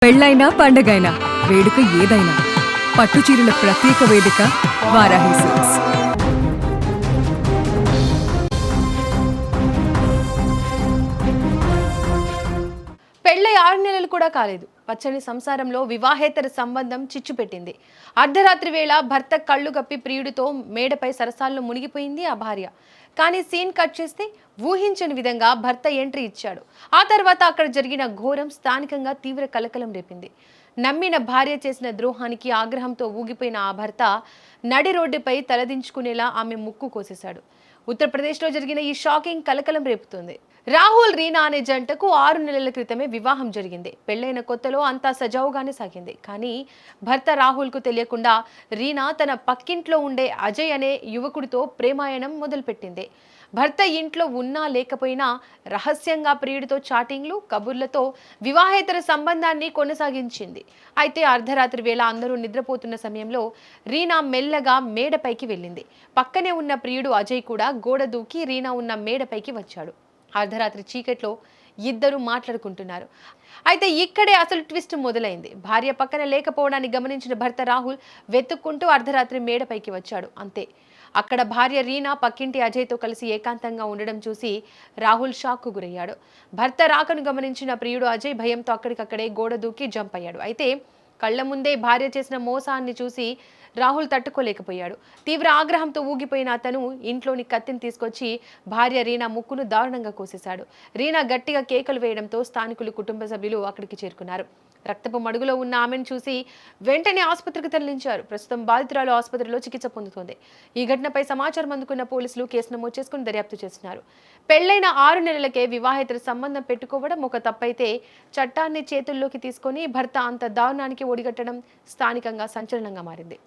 పెళ్ళైనా పండగైనా వేడుక ఏదైనా పట్టుచీరల ప్రత్యేక వేదిక వారాహి సిల్క్స్. పెళ్ళై 6 నెలలు కూడా కాలేదు. పచ్చని సంసారంలో వివాహేతర సంబంధం చిచ్చుపెట్టింది. అర్ధరాత్రి వేళ భర్త కళ్ళు గప్పి ప్రియుడితో మేడపై సరసాల్లో మునిగిపోయింది ఆ భార్య. కానీ సీన్ కట్ చేస్తే ఊహించని విధంగా భర్త ఎంట్రీ ఇచ్చాడు. ఆ తర్వాత అక్కడ జరిగిన ఘోరం స్థానికంగా తీవ్ర కలకలం రేపింది. నమ్మిన భార్య చేసిన ద్రోహానికి ఆగ్రహంతో ఊగిపోయిన ఆ భర్త నడి రోడ్డుపై తలదించుకునేలా ఆమె ముక్కు కోసేశాడు. ఉత్తరప్రదేశ్లో జరిగిన ఈ షాకింగ్ కలకలం రేపుతుంది. రాహుల్ రీనా అనే జంటకు 6 నెలల క్రితమే వివాహం జరిగింది. పెళ్లైన కొత్తలో అంతా సజావుగానే సాగింది. కానీ భర్త రాహుల్కు తెలియకుండా రీనా తన పక్కింట్లో ఉండే అజయ్ అనే యువకుడితో ప్రేమాయణం మొదలుపెట్టింది. భర్త ఇంట్లో ఉన్నా లేకపోయినా రహస్యంగా ప్రియుడితో చాటింగ్లు, కబుర్లతో వివాహేతర సంబంధాన్ని కొనసాగించింది. అయితే అర్ధరాత్రి వేళ అందరూ నిద్రపోతున్న సమయంలో రీనా మెల్లగా మేడపైకి వెళ్ళింది. పక్కనే ఉన్న ప్రియుడు అజయ్ కూడా గోడ దూకి రీనా ఉన్న మేడపైకి వచ్చాడు. అర్ధరాత్రి చీకట్లో ఇద్దరు మాట్లాడుకుంటున్నారు. అయితే ఇక్కడే అసలు ట్విస్ట్ మొదలైంది. భార్య పక్కన లేకపోవడాన్ని గమనించిన భర్త రాహుల్ వెతుక్కుంటూ అర్ధరాత్రి మేడపైకి వచ్చాడు. అంతే, అక్కడ భార్య రీనా పక్కింటి అజయ్తో కలిసి ఏకాంతంగా ఉండడం చూసి రాహుల్ షాక్కు గురయ్యాడు. భర్త రాకను గమనించిన ప్రియుడు అజయ్ భయంతో అక్కడికక్కడే గోడ దూకి జంప్ అయ్యాడు. అయితే కళ్ల ముందే భార్య చేసిన మోసాన్ని చూసి రాహుల్ తట్టుకోలేకపోయాడు. తీవ్ర ఆగ్రహంతో ఊగిపోయిన అతను ఇంట్లోని కత్తిని తీసుకొచ్చి భార్య రీనా ముక్కును దారుణంగా కోసేశాడు. రీనా గట్టిగా కేకలు వేయడంతో స్థానికులు, కుటుంబ సభ్యులు అక్కడికి చేరుకున్నారు. రక్తపు మడుగులో ఉన్న ఆమెను చూసి వెంటనే ఆసుపత్రికి తరలించారు. ప్రస్తుతం బాధితురాలు ఆసుపత్రిలో చికిత్స పొందుతోంది. ఈ ఘటనపై సమాచారం అందుకున్న పోలీసులు కేసు నమోదు చేసుకుని దర్యాప్తు చేస్తున్నారు. పెళ్లైన 6 నెలలకే వివాహేతర సంబంధం పెట్టుకోవడం ఒక తప్పైతే చట్టాన్ని చేతుల్లోకి తీసుకొని భర్త అంత దారుణానికి ఒడిగట్టడం స్థానికంగా సంచలనంగా మారింది.